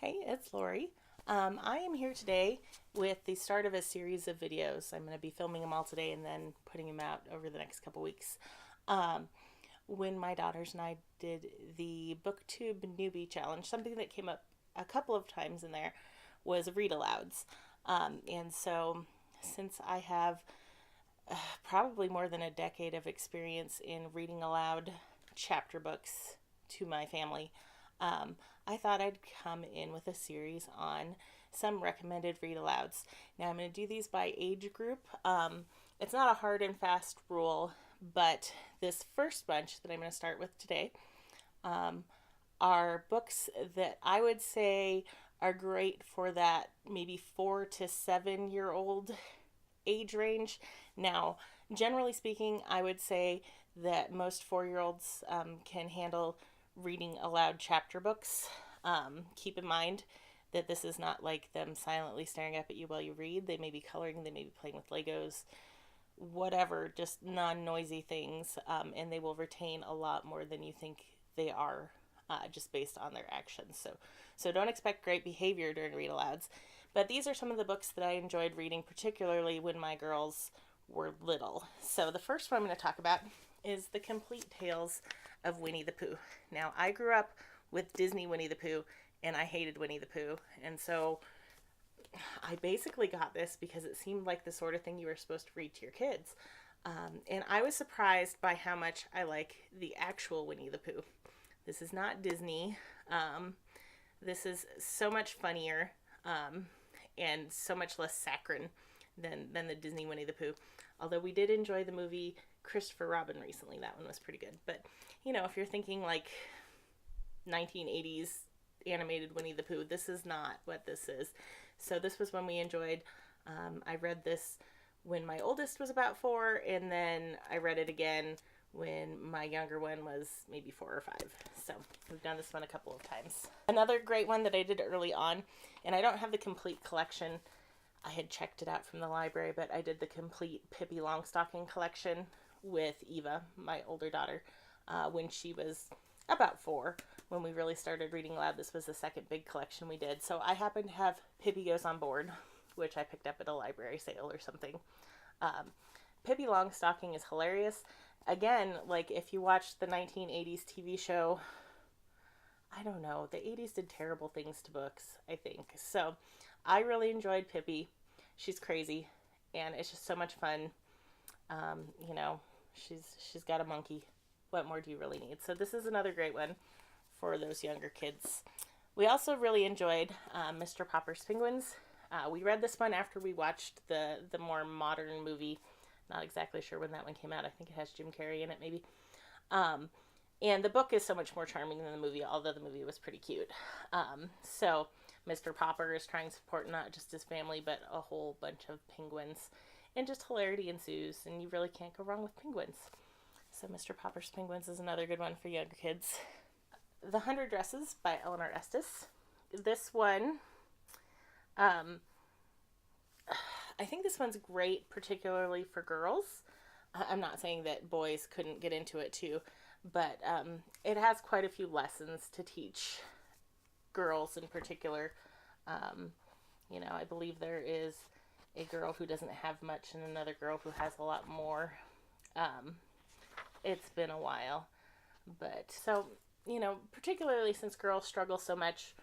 Hey, it's Lori. I am here today with the start of a series of videos. I'm going to be filming them all today and then putting them out over the next couple weeks. Um, when my daughters and I did the BookTube newbie challenge, something that came up a couple of times in there was read alouds. And so, since I have probably more than a decade of experience in reading aloud chapter books to my family, um, I thought I'd come in with a series on some recommended read alouds. Now, I'm going to do these by age group. It's not a hard and fast rule, but this first bunch that I'm going to start with today um, are books that I would say are great for that maybe 4 to 7 year old age range. Now, generally speaking, I would say that most 4 year olds can handle reading aloud chapter books. Keep in mind that this is not like them silently staring up at you while you read. They may be coloring, they may be playing with Legos, whatever, just non noisy things, and they will retain a lot more than you think they are. Just based on their actions. So don't expect great behavior during read alouds. But these are some of the books that I enjoyed reading, particularly when my girls were little. So the first one I'm going to talk about is The Complete Tales of Winnie the Pooh. Now, I grew up with Disney Winnie the Pooh, and I hated Winnie the Pooh. And so I basically got this because it seemed like the sort of thing you were supposed to read to your kids. And I was surprised by how much I like the actual Winnie the Pooh. This is not Disney. This is so much funnier and so much less saccharine than the Disney Winnie the Pooh. Although we did enjoy the movie Christopher Robin recently. That one was pretty good. But, if you're thinking like 1980s animated Winnie the Pooh, this is not what this is. So this was one we enjoyed. I read this when my oldest was about 4, and then I read it again when my younger one was maybe 4 or 5. So we've done this one a couple of times. Another great one that I did early on, and I don't have the complete collection. I had checked it out from the library, but I did the complete Pippi Longstocking collection with Eva, my older daughter, when she was about 4. When we really started reading aloud, this was the second big collection we did. So I happened to have Pippi Goes on Board, which I picked up at a library sale or something. Pippi Longstocking is hilarious. Again, like if you watched the 1980s TV show, I don't know, the 80s did terrible things to books, I think. So I really enjoyed Pippi. She's crazy, and it's just so much fun. Um, you know, she's got a monkey. What more do you really need? So this is another great one for those younger kids. We also really enjoyed Mr. Popper's Penguins. We read this one after we watched the more modern movie. Not exactly sure when that one came out. I think it has Jim Carrey in it, maybe. And the book is so much more charming than the movie, although the movie was pretty cute. So Mr. Popper is trying to support not just his family, but a whole bunch of penguins. And just hilarity ensues, and you really can't go wrong with penguins. So Mr. Popper's Penguins is another good one for younger kids. The 100 Dresses by Eleanor Estes. This one, I think this one's great, particularly for girls. I'm not saying that boys couldn't get into it too, but it has quite a few lessons to teach girls in particular. I believe there is a girl who doesn't have much and another girl who has a lot more. It's been a while, but so, particularly since girls struggle so much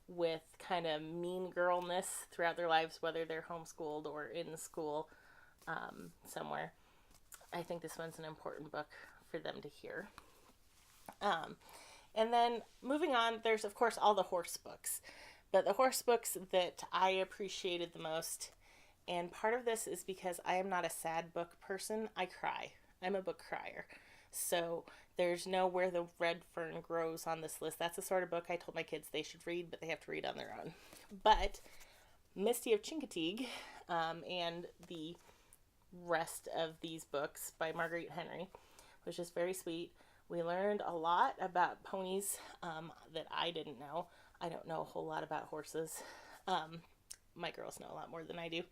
with kind of mean girlness throughout their lives, whether they're homeschooled or in school somewhere. I think this one's an important book for them to hear. And then moving on, there's of course all the horse books. But the horse books that I appreciated the most, and part of this is because I am not a sad book person, I cry. I'm a book crier. So there's no Where the Red Fern Grows on this list. That's the sort of book I told my kids they should read, but they have to read on their own. But Misty of Chincoteague and the rest of these books by Marguerite Henry was just very sweet. We learned a lot about ponies that I didn't know. I don't know a whole lot about horses. My girls know a lot more than I do.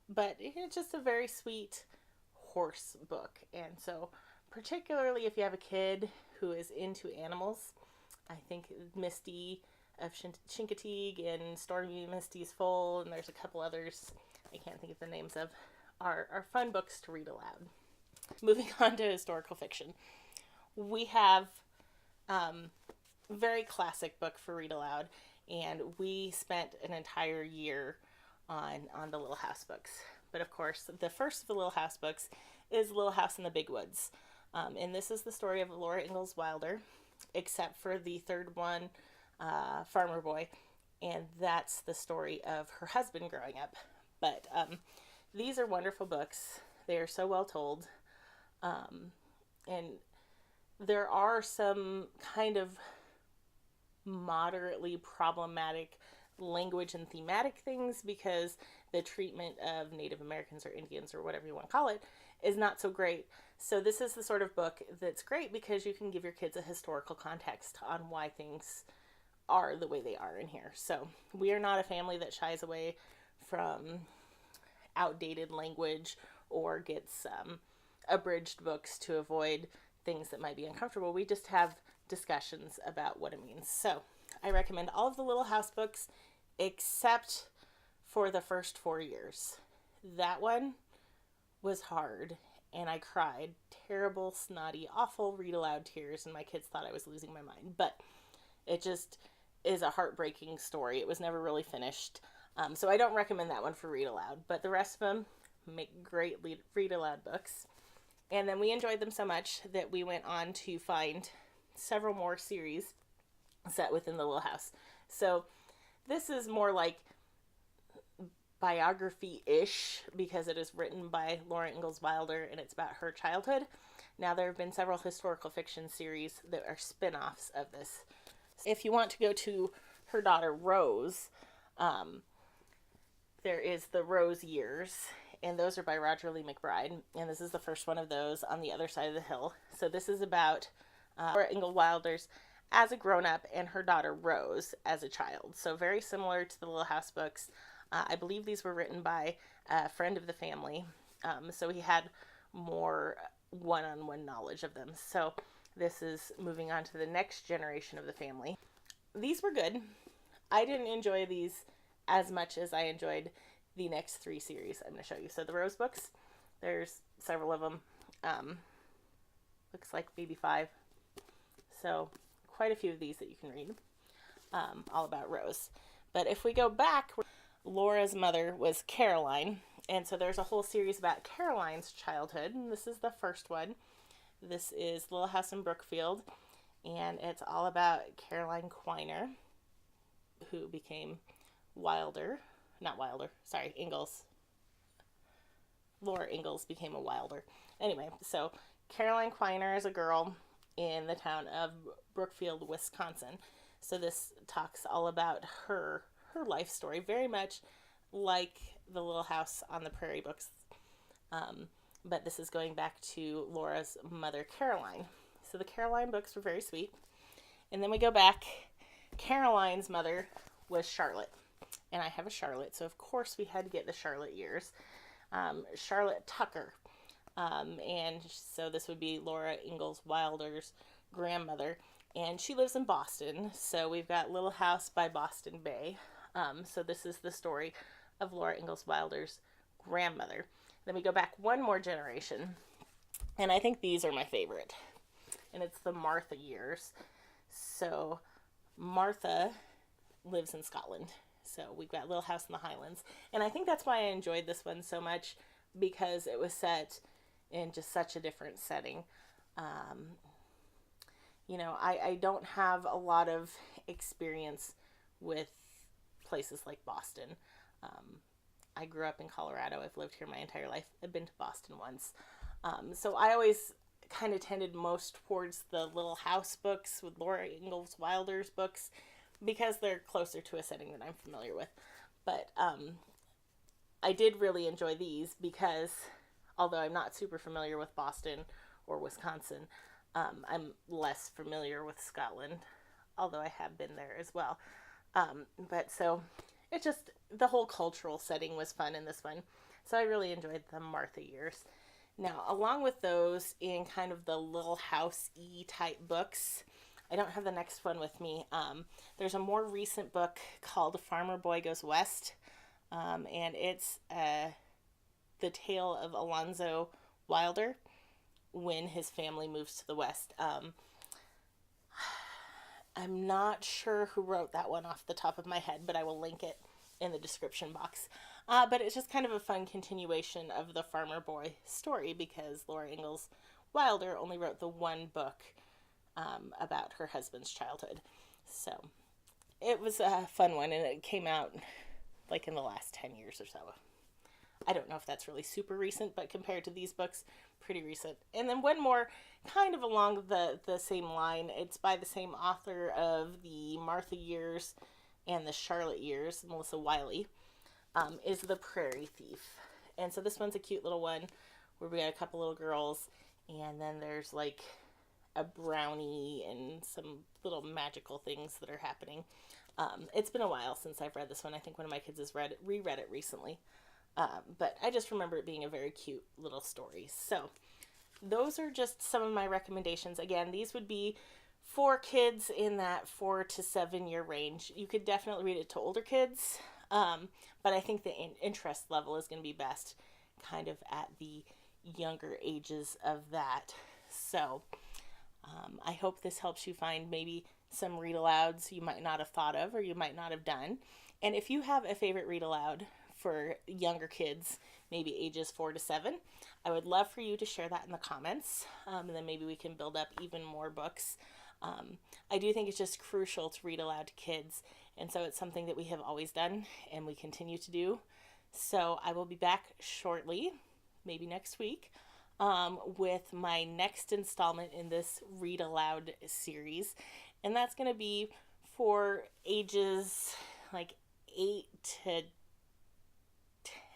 But it's just a very sweet horse book. And so particularly if you have a kid who is into animals, I think Misty of Chincoteague and Stormy Misty's Full, and there's a couple others I can't think of the names of, are fun books to read aloud. Moving on to historical fiction. We have very classic book for read aloud, and we spent an entire year on the Little House books. But of course, the first of the Little House books is Little House in the Big Woods. And this is the story of Laura Ingalls Wilder, except for the third one, Farmer Boy. And that's the story of her husband growing up. But these are wonderful books. They are so well told. And there are some kind of moderately problematic language and thematic things because the treatment of Native Americans or Indians or whatever you want to call it is not so great. So this is the sort of book that's great because you can give your kids a historical context on why things are the way they are in here. So we are not a family that shies away from outdated language or gets abridged books to avoid things that might be uncomfortable. We just have discussions about what it means. So I recommend all of the Little House books except for the first 4 years. That one was hard, and I cried terrible, snotty, awful read aloud tears, and my kids thought I was losing my mind. But it just is a heartbreaking story. It was never really finished. So I don't recommend that one for read aloud, but the rest of them make great read aloud books. And then we enjoyed them so much that we went on to find several more series set within the Little House. So this is more like biography-ish because it is written by Laura Ingalls Wilder and it's about her childhood. Now there have been several historical fiction series that are spin-offs of this. If you want to go to her daughter Rose, there is the Rose Years, and those are by Roger Lee McBride, and this is the first one of those on the other side of the hill. So this is about Laura Ingalls Wilder's as a grown-up and her daughter Rose as a child. So very similar to the Little House books. I believe these were written by a friend of the family, so he had more one-on-one knowledge of them. So this is moving on to the next generation of the family. These were good. I didn't enjoy these as much as I enjoyed the next 3 series I'm going to show you. So the Rose books, there's several of them. Looks like maybe 5. So quite a few of these that you can read, all about Rose. But if we go back, Laura's mother was Caroline, and so there's a whole series about Caroline's childhood, and this is the first one. This is Little House in Brookfield, and it's all about Caroline Quiner, who became Ingalls. Laura Ingalls became a Wilder. Anyway, so Caroline Quiner is a girl in the town of Brookfield, Wisconsin. So this talks all about her life story, very much like the Little House on the Prairie books. But this is going back to Laura's mother, Caroline. So the Caroline books were very sweet. And then we go back. Caroline's mother was Charlotte. And I have a Charlotte, so of course we had to get the Charlotte years. Charlotte Tucker. And so this would be Laura Ingalls Wilder's grandmother. And she lives in Boston. So we've got Little House by Boston Bay. So this is the story of Laura Ingalls Wilder's grandmother. Then we go back one more generation. And I think these are my favorite. And it's the Martha years. So Martha lives in Scotland. So we've got Little House in the Highlands. And I think that's why I enjoyed this one so much, because it was set in just such a different setting. I don't have a lot of experience with places like Boston. I grew up in Colorado. I've lived here my entire life. I've been to Boston once. So I always kind of tended most towards the Little House books with Laura Ingalls Wilder's books because they're closer to a setting that I'm familiar with. But I did really enjoy these because although I'm not super familiar with Boston or Wisconsin, I'm less familiar with Scotland, although I have been there as well. But so it just, the whole cultural setting was fun in this one. So I really enjoyed the Martha years. Now, along with those in kind of the Little House-y type books, I don't have the next one with me. There's a more recent book called Farmer Boy Goes West, and it's the tale of Alonzo Wilder when his family moves to the West. I'm not sure who wrote that one off the top of my head, but I will link it in the description box. But it's just kind of a fun continuation of the Farmer Boy story because Laura Ingalls Wilder only wrote the one book about her husband's childhood. So it was a fun one, and it came out like in the last 10 years or so. I don't know if that's really super recent, but compared to these books, pretty recent. And then one more kind of along the same line. It's by the same author of the Martha years and the Charlotte years, Melissa Wiley, is The Prairie Thief. And so this one's a cute little one where we got a couple little girls, and then there's like a brownie and some little magical things that are happening. It's been a while since I've read this one. I think one of my kids has reread it recently. But I just remember it being a very cute little story. So those are just some of my recommendations. Again, these would be for kids in that 4 to 7 year range. You could definitely read it to older kids, but I think the interest level is going to be best kind of at the younger ages of that. So I hope this helps you find maybe some read alouds you might not have thought of or you might not have done. And if you have a favorite read aloud for younger kids, maybe ages 4 to 7, I would love for you to share that in the comments, and then maybe we can build up even more books. I do think it's just crucial to read aloud to kids, and so it's something that we have always done and we continue to do. So I will be back shortly, maybe next week, with my next installment in this Read Aloud series, and that's going to be for ages like 8 to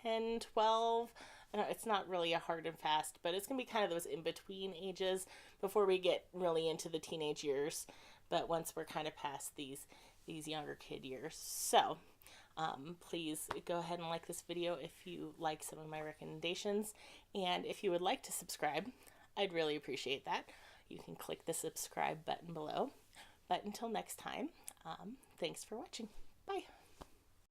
10, 12. I know it's not really a hard and fast, but it's going to be kind of those in-between ages before we get really into the teenage years, but once we're kind of past these younger kid years. So please go ahead and like this video if you like some of my recommendations, and if you would like to subscribe, I'd really appreciate that. You can click the subscribe button below. But until next time, thanks for watching. Bye.